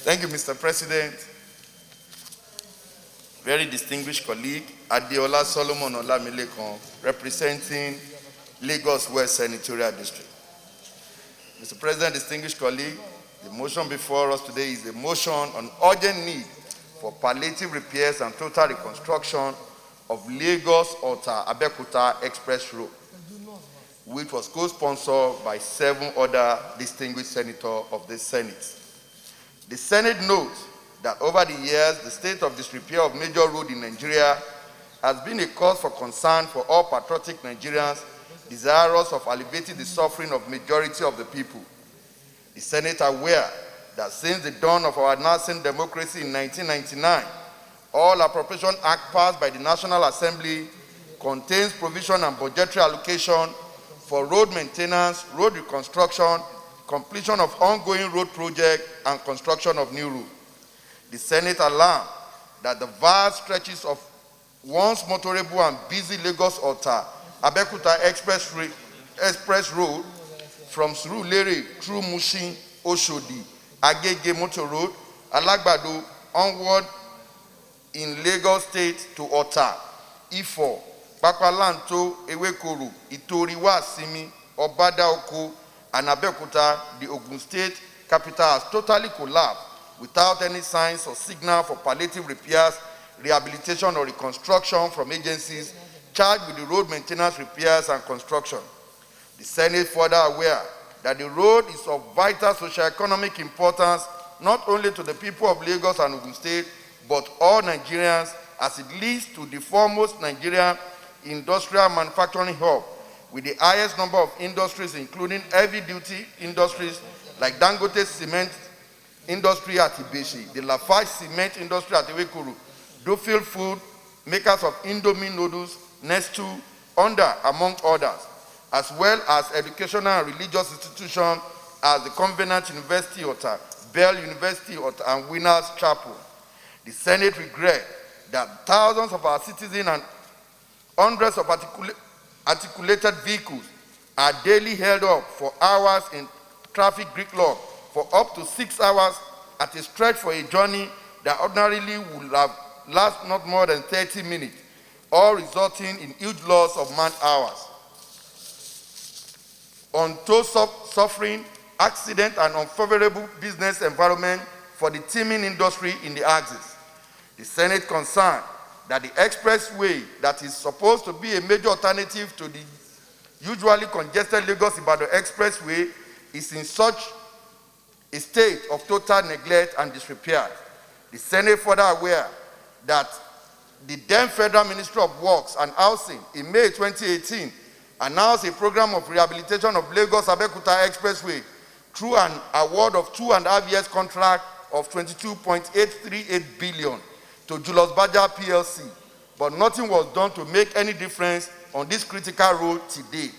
Thank you, Mr. President. Very distinguished colleague, Adeola Solomon Olamilekon, representing Lagos West Senatorial District. Mr. President, distinguished colleague, the motion before us today is a motion on urgent need for palliative repairs and total reconstruction of Lagos-Ota-Abeokuta Express Road, which was co-sponsored by 7 other distinguished senators of the Senate. The Senate notes that over the years, the state of disrepair of major roads in Nigeria has been a cause for concern for all patriotic Nigerians desirous of alleviating the suffering of majority of the people. The Senate are aware that since the dawn of our nascent democracy in 1999, all Appropriation Act passed by the National Assembly contains provision and budgetary allocation for road maintenance, road reconstruction, completion of ongoing road projects, and construction of new roads. The Senate alarmed that the vast stretches of once motorable and busy Lagos-Ota-Abeokuta Express Road from Surulere through Mushin, Oshodi, Agege Motor Road, Alagbado, onward in Lagos State to Ota, Ifo, Pakwalanto, Ewekoro, Itoriwa Simi, Obadaoko, and Abeokuta, the Ogun State capital, has totally collapsed without any signs or signal for palliative repairs, rehabilitation, or reconstruction from agencies charged with the road maintenance, repairs, and construction. The Senate further aware that the road is of vital socio-economic importance not only to the people of Lagos and Ogun State, but all Nigerians, as it leads to the foremost Nigerian industrial manufacturing hub, with the highest number of industries, including heavy-duty industries like Dangote Cement Industry at Ibeshi, the Lafarge Cement Industry at Ewekoro, Dufil Food, makers of Indomie noodles, Nestle, Under, among others, as well as educational and religious institutions as the Covenant University Ota, Bell University Ota, and Winners Chapel. The Senate regrets that thousands of our citizens and hundreds of articulated vehicles are daily held up for hours in traffic gridlock for up to 6 hours at a stretch for a journey that ordinarily would have lasted not more than 30 minutes, all resulting in huge loss of man-hours. Untold suffering, accident, and unfavorable business environment for the teeming industry in the axis. The Senate concerned that the expressway that is supposed to be a major alternative to the usually congested Lagos-Ibadan expressway is in such a state of total neglect and disrepair. The Senate further aware that the then Federal Ministry of Works and Housing in May 2018 announced a program of rehabilitation of Lagos-Abeokuta Expressway through an award of 2.5 years contract of 22.838 billion to Julius Baja PLC, but nothing was done to make any difference on this critical road today.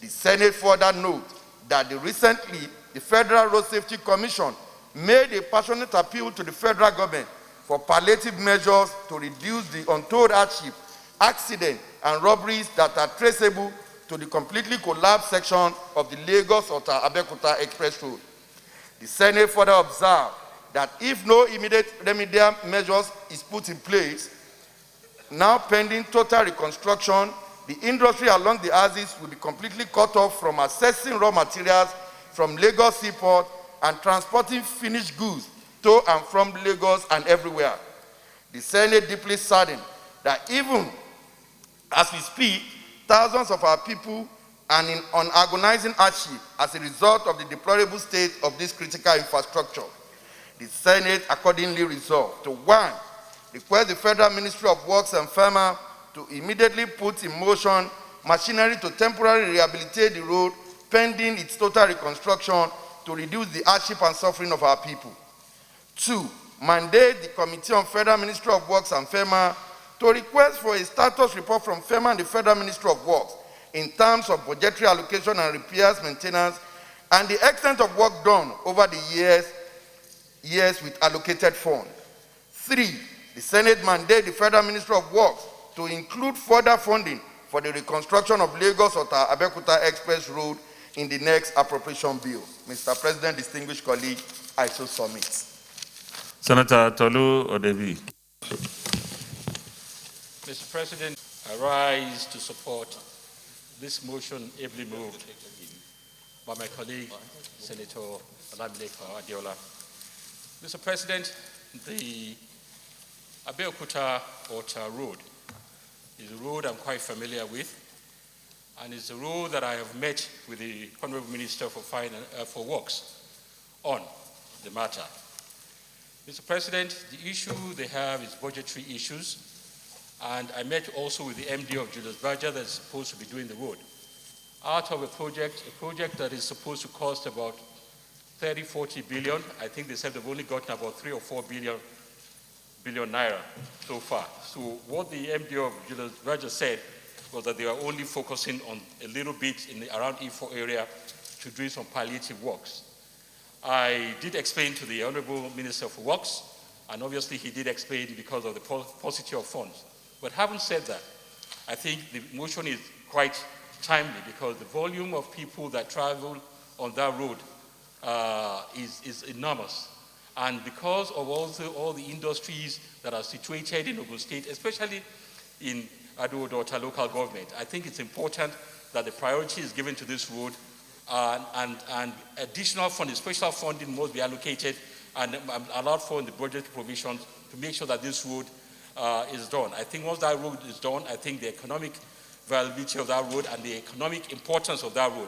The Senate further notes that recently the Federal Road Safety Commission made a passionate appeal to the federal government for palliative measures to reduce the untold hardship, accident, and robberies that are traceable to the completely collapsed section of the Lagos-Ota-Abeokuta Express Road. The Senate further observed that if no immediate remedial measures is put in place, now pending total reconstruction, the industry along the axis will be completely cut off from accessing raw materials from Lagos Seaport and transporting finished goods to and from Lagos and everywhere. The Senate deeply saddened that even as we speak, thousands of our people are on agonizing hardship as a result of the deplorable state of this critical infrastructure. The Senate accordingly resolved to 1. Request the Federal Ministry of Works and FERMA to immediately put in motion machinery to temporarily rehabilitate the road pending its total reconstruction to reduce the hardship and suffering of our people. 2. Mandate the Committee on Federal Ministry of Works and FERMA to request for a status report from FERMA and the Federal Ministry of Works in terms of budgetary allocation and repairs, maintenance, and the extent of work done over the years with allocated funds. 3. The Senate mandate the Federal Ministry of Works to include further funding for the reconstruction of Lagos-Ota-Abeokuta Express Road in the next Appropriation Bill. Mr. President, distinguished colleague, I so submit. Senator Tolu Odebi. Mr. President, I rise to support this motion ably moved by my colleague, Senator Adeola. Mr. President, the Abeokuta Road is a road I'm quite familiar with, and it's a road that I have met with the Honorable Minister for Works on the matter. Mr. President, the issue they have is budgetary issues, and I met also with the MD of Julius Berger that's supposed to be doing the road. Out of a project that is supposed to cost about 30-40 billion, I think they said they've only gotten about 3 or 4 billion naira so far. So what the MD of Julius Berger said was that they are only focusing on a little bit in the around E4 area to do some palliative works. I did explain to the Honorable Minister for Works, and obviously he did explain because of the paucity of funds. But having said that, I think the motion is quite timely because the volume of people that travel on that road is enormous. And because of also all the industries that are situated in Ogun State, especially in Adeola local government, I think it's important that the priority is given to this road and additional funding, special funding must be allocated and allowed for in the budget provisions to make sure that this road is done. I think once that road is done, I think the economic viability of that road and the economic importance of that road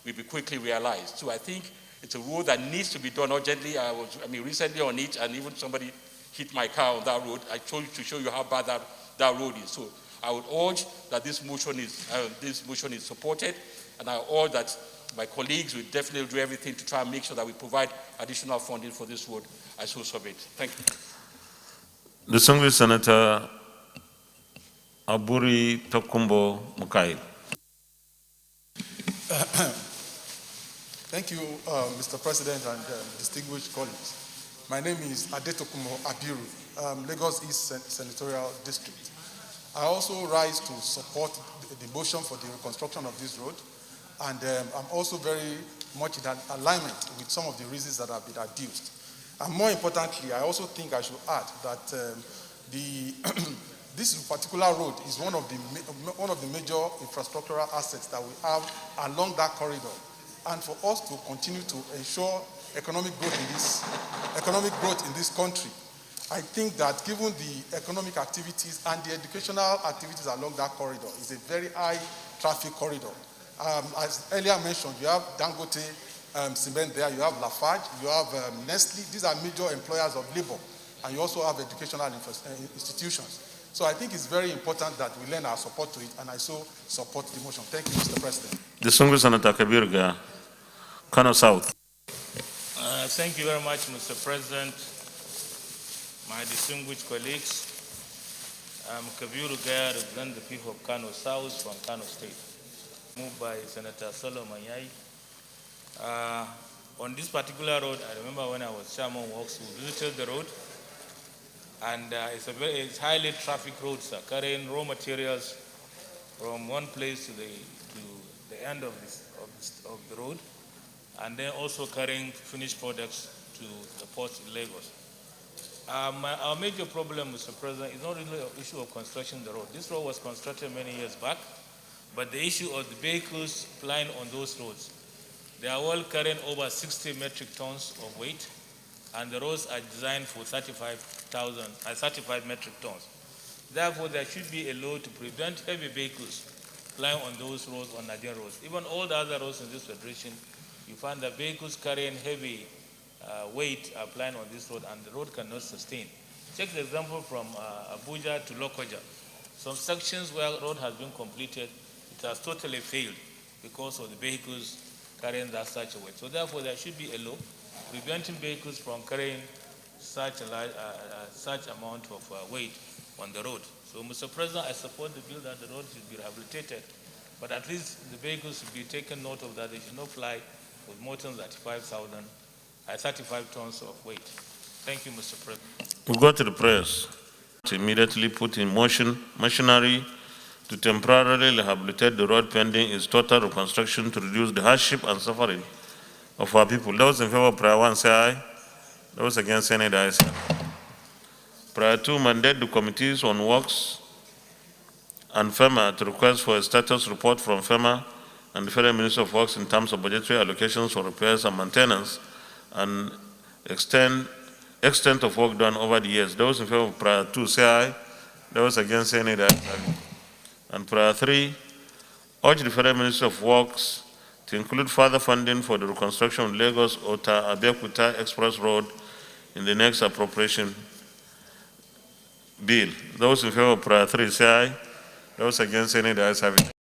will be quickly realized. So I think it's a road that needs to be done urgently. I was recently on it, and even somebody hit my car on that road. I told you to show you how bad that road is. So I would urge that this motion is supported, and I urge that my colleagues will definitely do everything to try and make sure that we provide additional funding for this road. I so submit. Thank you. Distinguished Senator Aburi Tokumbo Mukai. Thank you, Mr. President and distinguished colleagues. My name is Adeola, Lagos East Senatorial District. I also rise to support the motion for the reconstruction of this road, and I'm also very much in alignment with some of the reasons that have been adduced. And more importantly, I also think I should add that this particular road is one of the major infrastructural assets that we have along that corridor. And for us to continue to ensure economic growth in this country, I think that given the economic activities and the educational activities along that corridor, is a very high traffic corridor. As earlier mentioned, you have Dangote Cement there, you have Lafarge, you have Nestle. These are major employers of labor, and you also have educational institutions. So I think it's very important that we lend our support to it, and I so support the motion. Thank you, Mr. President. Distinguished Senator Kabirga, Kano South. Thank you very much, Mr. President. My distinguished colleagues, I'm Kabiru Gaya, represent the people of Kano South from Kano State, moved by Senator Solomon Yai. On this particular road, I remember when I was chairman works, we visited the road, and it's highly traffic road, sir, carrying raw materials from one place to the end of the road, and then also carrying finished products to the port in Lagos. Our major problem, Mr. President, is not really an issue of construction of the road. This road was constructed many years back, but the issue of the vehicles plying on those roads. They are all carrying over 60 metric tons of weight, and the roads are designed for 35 metric tons. Therefore, there should be a law to prevent heavy vehicles plying on those roads, on Nigerian roads. Even all the other roads in this federation, you find that vehicles carrying heavy weight are plying on this road, and the road cannot sustain. Take the example from Abuja to Lokoja. Some sections where road has been completed, it has totally failed because of the vehicles carrying such a weight. So therefore, there should be a law preventing vehicles from carrying such amount of weight on the road. So, Mr. President, I support the bill that the road should be rehabilitated, but at least the vehicles should be taken note of that they should not fly with more than 35 tons of weight. Thank you, Mr. President. We go to the prayers. To immediately put in motion machinery to temporarily rehabilitate the road pending its total reconstruction to reduce the hardship and suffering of our people. Those in favor of prayer 1 say aye. Those against any die say aye. Prior to, mandate the committees on works and FERMA to request for a status report from FERMA and the Federal Ministry of Works in terms of budgetary allocations for repairs and maintenance and extent of work done over the years. Those in favor of prior 2 say aye. Those against say nay. And prior 3, urge the Federal Ministry of Works to include further funding for the reconstruction of Lagos-Ota-Abeokuta Express Road in the next Appropriation Bill. Those in favor of prior 3 say aye. Those against say nay. The ayes have it.